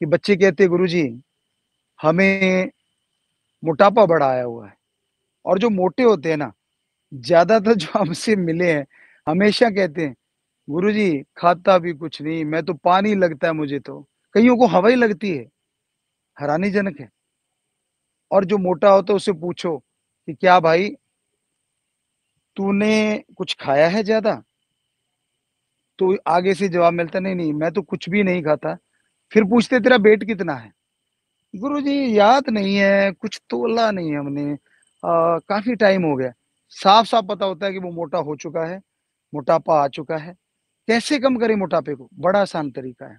कि बच्चे कहते गुरुजी हमें मोटापा बड़ा आया हुआ है। और जो मोटे होते हैं ना, ज्यादातर जो हमसे मिले हैं, हमेशा कहते हैं गुरुजी खाता भी कुछ नहीं, मैं तो पानी लगता है मुझे तो। कईयों को हवा ही लगती है। हैरानीजनक है। और जो मोटा होता है उससे पूछो कि क्या भाई तूने कुछ खाया है ज्यादा, तो आगे से जवाब मिलता नहीं नहीं मैं तो कुछ भी नहीं खाता। फिर पूछते तेरा वेट कितना है, गुरुजी याद नहीं है, कुछ तोला नहीं है हमने, काफी टाइम हो गया। साफ साफ पता होता है कि वो मोटा हो चुका है, मोटापा आ चुका है। कैसे कम करें मोटापे को? बड़ा आसान तरीका है।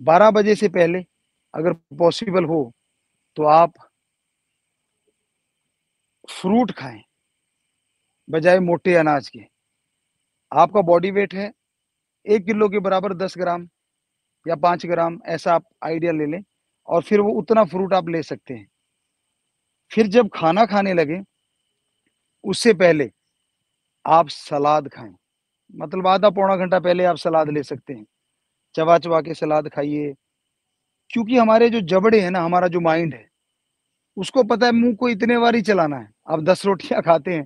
12 बजे से पहले अगर पॉसिबल हो तो आप फ्रूट खाएं बजाय मोटे अनाज के। आपका बॉडी वेट है 1 किलो के बराबर 10 ग्राम या 5 ग्राम, ऐसा आप आइडिया ले लें। और फिर वो उतना फ्रूट आप ले सकते हैं। फिर जब खाना खाने लगे उससे पहले आप सलाद खाएं। मतलब आधा पौना घंटा पहले आप सलाद ले सकते हैं। चबा चबा के सलाद खाइए। क्योंकि हमारे जो जबड़े हैं ना, हमारा जो माइंड है, उसको पता है मुंह को इतने बार ही चलाना है। आप 10 रोटियां खाते हैं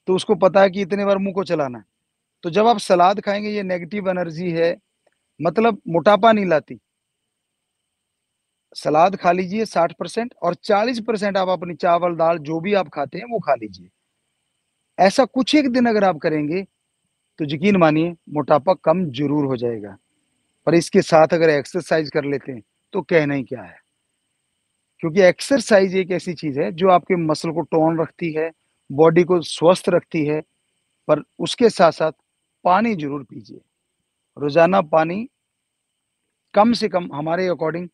तो उसको पता है कि इतने बार मुंह को चलाना है। तो जब आप सलाद खाएंगे, ये नेगेटिव एनर्जी है, मतलब मोटापा नहीं लाती। सलाद खा लीजिए 60%, और 40% आप अपनी चावल दाल जो भी आप खाते हैं वो खा लीजिए। ऐसा कुछ एक दिन अगर आप करेंगे तो यकीन मानिए मोटापा कम जरूर हो जाएगा। पर इसके साथ अगर एक्सरसाइज कर लेते हैं तो कहना ही क्या है। क्योंकि एक्सरसाइज एक ऐसी चीज है जो आपके मसल को टोन रखती है, बॉडी को स्वस्थ रखती है। पर उसके साथ साथ पानी जरूर पीजिए। रोजाना पानी कम से कम हमारे अकॉर्डिंग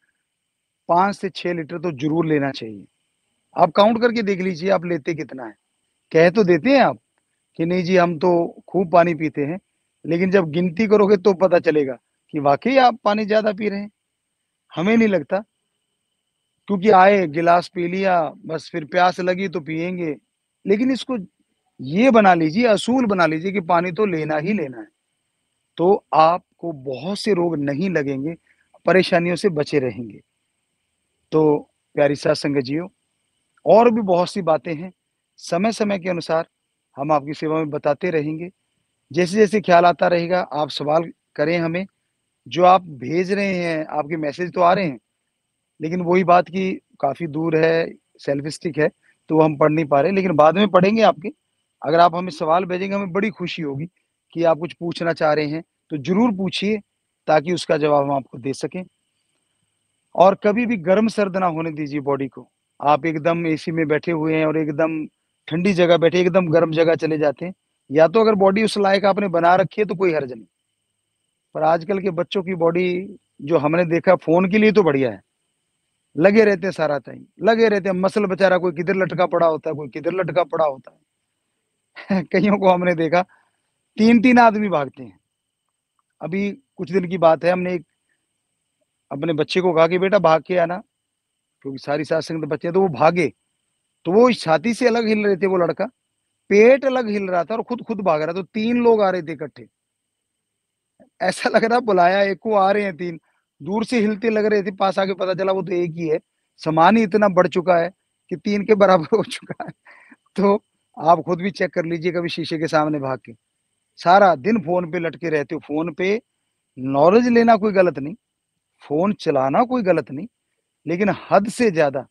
5 से 6 लीटर तो जरूर लेना चाहिए। आप काउंट करके देख लीजिए आप लेते कितना है। कह तो देते हैं आप कि नहीं जी हम तो खूब पानी पीते हैं, लेकिन जब गिनती करोगे तो पता चलेगा कि वाकई आप पानी ज्यादा पी रहे हैं। हमें नहीं लगता। क्योंकि आए गिलास पी लिया, बस फिर प्यास लगी तो पिएंगे। लेकिन इसको ये बना लीजिए, असूल बना लीजिए कि पानी तो लेना ही लेना है। तो आपको बहुत से रोग नहीं लगेंगे, परेशानियों से बचे रहेंगे। तो प्यारी साथ संगत, और भी बहुत सी बातें हैं, समय समय के अनुसार हम आपकी सेवा में बताते रहेंगे। जैसे जैसे ख्याल आता रहेगा आप सवाल करें हमें। जो आप भेज रहे हैं, आपके मैसेज तो आ रहे हैं, लेकिन वही बात की काफ़ी दूर है, सेल्फ स्टिक है, तो वो हम पढ़ नहीं पा रहे, लेकिन बाद में पढ़ेंगे आपके। अगर आप हमें सवाल भेजेंगे हमें बड़ी खुशी होगी कि आप कुछ पूछना चाह रहे हैं, तो ज़रूर पूछिए ताकि उसका जवाब हम आपको दे सकें। और कभी भी गर्म सर्द ना होने दीजिए बॉडी को। आप एकदम एसी में बैठे हुए हैं और एकदम ठंडी जगह बैठे एकदम गर्म जगह चले जाते हैं, या तो अगर बॉडी उस लायक आपने बना रखी है तो कोई हर्ज नहीं। पर आजकल के बच्चों की बॉडी जो हमने देखा, फोन के लिए तो बढ़िया है, लगे रहते हैं सारा टाइम, लगे रहते हैं। मसल बेचारा कोई किधर लटका पड़ा होता है, कोई किधर लटका पड़ा होता है। कईयों को हमने देखा 3-3 आदमी भागते हैं। अभी कुछ दिन की बात है, हमने एक अपने बच्चे को कहा कि बेटा भाग के आना, क्योंकि सारी सात संगत बच्चे हैं, तो वो भागे। तो वो छाती से अलग हिल रहे थे वो लड़का, पेट अलग हिल रहा था और खुद खुद भाग रहा था। तो 3 लोग आ रहे थे इकट्ठे। ऐसा लग रहा बुलाया एक को, आ रहे हैं 3। दूर से हिलते लग रहे थे, पास आके पता चला वो तो एक ही है। सामान ही इतना बढ़ चुका है कि 3 के बराबर हो चुका है। तो आप खुद भी चेक कर लीजिए कभी शीशे के सामने भाग के। सारा दिन फोन पे लटके रहते हो। फोन पे नॉलेज लेना कोई गलत नहीं, फोन चलाना कोई गलत नहीं, लेकिन हद से ज्यादा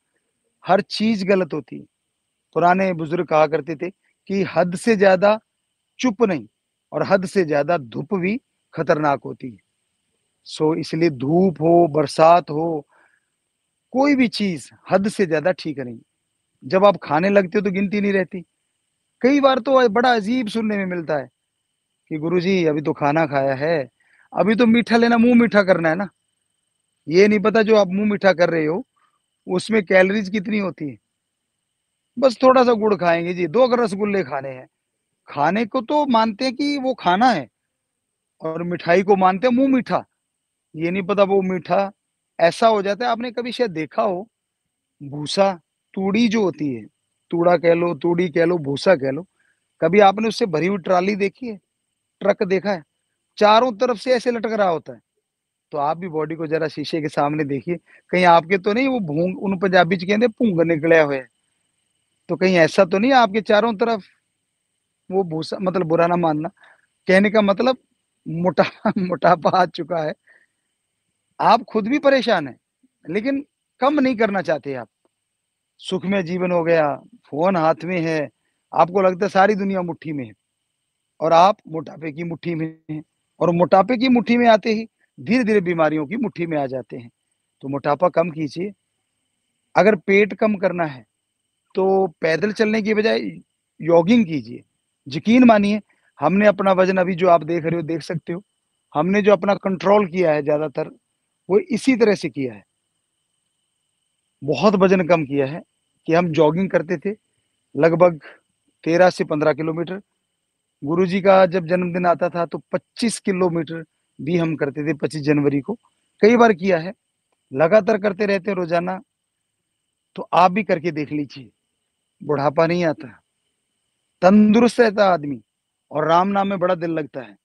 हर चीज गलत होती है। पुराने बुजुर्ग कहा करते थे कि हद से ज्यादा चुप नहीं, और हद से ज्यादा धूप भी खतरनाक होती है। सो इसलिए धूप हो बरसात हो, कोई भी चीज हद से ज्यादा ठीक नहीं। जब आप खाने लगते हो तो गिनती नहीं रहती। कई बार तो बड़ा अजीब सुनने में मिलता है कि गुरुजी अभी तो खाना खाया है, अभी तो मीठा लेना, मुंह मीठा करना है ना। ये नहीं पता जो आप मुंह मीठा कर रहे हो उसमें कैलोरीज कितनी होती है। बस थोड़ा सा गुड़ खाएंगे जी, 2 अगर रसगुल्ले खाने हैं। खाने को तो मानते हैं कि वो खाना है, और मिठाई को मानते हैं मुंह मीठा। ये नहीं पता वो मीठा ऐसा हो जाता है। आपने कभी शायद देखा हो, भूसा, तूड़ी जो होती है, तूड़ा कह लो, तूड़ी कह लो, भूसा कह लो, कभी आपने उससे भरी हुई ट्राली देखी है, ट्रक देखा है? चारों तरफ से ऐसे लटक रहा होता है। तो आप भी बॉडी को ज़रा शीशे के सामने देखिए, कहीं आपके तो नहीं वो भूंग उन पंजाबी च कहंदे भुंग निकलिया होया है। तो कहीं ऐसा तो नहीं है आपके चारों तरफ वो भूसा मतलब बुरा ना मानना, कहने का मतलब मोटा मोटापा आ चुका है। आप खुद भी परेशान हैं, लेकिन कम नहीं करना चाहते आप। सुखमय जीवन हो गया, फ़ोन हाथ में है, आपको लगता है सारी दुनिया मुट्ठी में है और आप मोटापे की मुट्ठी में हैं और मोटापे की मुट्ठी में आते ही धीरे-धीरे बीमारियों की मुट्ठी में आ जाते हैं। तो मोटापा कम कीजिए, अगर पेट कम करना है, तो पैदल चलने की बजाय जॉगिंग कीजिए। यकीन मानिए, हमने अपना वज़न अभी जो आप देख रहे हो, देख सकते हो, हमने जो अपना कंट्रोल किया है ज़्यादातर, वो इसी तरह से किया है। बहुत वज़न कम किया है कि हम जॉगिंग करते थे, लगभग 13 से 15 किलोमीटर। गुरुजी का जब जन्मदिन आता था तो 25 किलोमीटर भी हम करते थे 25 जनवरी को, कई बार किया है, लगातार करते रहते हैं रोज़ाना, तो आप भी करके देख लीजिए, बुढ़ापा नहीं आता, तंदुरुस्त रहता आदमी और राम नाम में बड़ा दिल लगता है।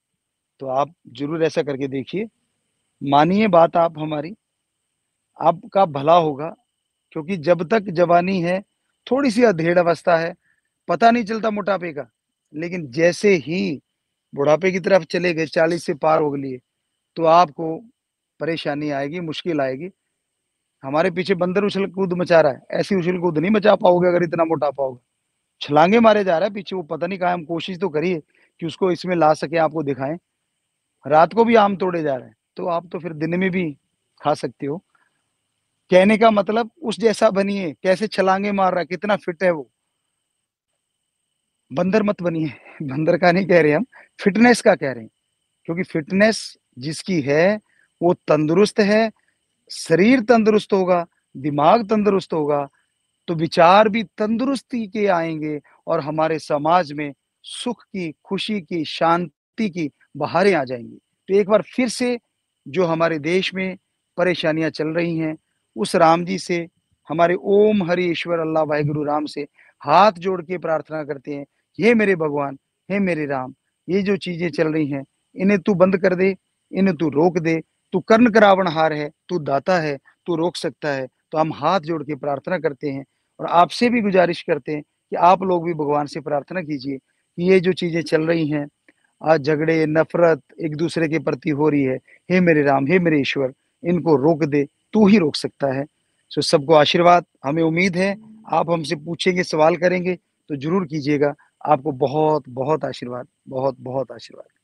तो आप ज़रूर ऐसा करके देखिए, मानिए बात आप हमारी, आपका भला होगा क्योंकि जब तक जवानी है, थोड़ी-सी अधेड़ अवस्था है, पता नहीं चलता मोटापे का, लेकिन जैसे ही बुढ़ापे की तरफ चले गए, 40 से पार हो लिए, तो आपको परेशानी आएगी, मुश्किल आएगी। हमारे पीछे बंदर उछल-कूद मचा रहा है, ऐसी उछल-कूद नहीं मचा पाओगे अगर इतना मोटापा होगा। छलांगे मारे जा रहा है पीछे, वो पता नहीं कहाँ है, हम कोशिश तो करिए कि उसको इसमें ला सकें, आपको दिखाएँ। रात को भी आम तोड़े जा रहे हैं, तो आप तो फिर दिन में भी खा सकते हो। कहने का मतलब उस जैसा बनिए, कैसे छलांगे मार रहा है, कितना फिट है वो। बंदर मत बनिए, बंदर का नहीं कह रहे हम, फिटनेस का कह रहे हैं। क्योंकि फिटनेस जिसकी है, वो तंदुरुस्त है, शरीर तंदुरुस्त होगा, दिमाग तंदुरुस्त होगा, तो विचार भी तंदुरुस्ती के आएँगे और हमारे समाज में सुख की, खुशी की, शांति की बहारें आ जाएँगी। तो एक बार फिर से जो हमारे देश में परेशानियाँ चल रही हैं, उस राम जी से हमारे ओम हरि ईश्वर अल्लाह वाहेगुरु राम से हाथ जोड़ के प्रार्थना करते हैं, हे मेरे भगवान, हे मेरे राम, ये जो चीज़ें चल रही हैं, इन्हें तू बंद कर दे, इन्हें तू रोक दे, तू कर्ण करावनहार है, तू दाता है, तू रोक सकता है। तो हम हाथ जोड़ के प्रार्थना करते हैं और आपसे भी गुज़ारिश करते हैं कि आप लोग भी भगवान से प्रार्थना कीजिए कि ये जो चीज़ें चल रही हैं, आज झगड़े, नफ़रत एक-दूसरे के प्रति हो रही है, हे मेरे राम, हे मेरे ईश्वर, इनको रोक दे, तू ही रोक सकता है। सो सबको आशीर्वाद, हमें उम्मीद है आप हमसे पूछेंगे, सवाल करेंगे, तो ज़रूर कीजिएगा। आपको बहुत-बहुत आशीर्वाद, बहुत-बहुत आशीर्वाद।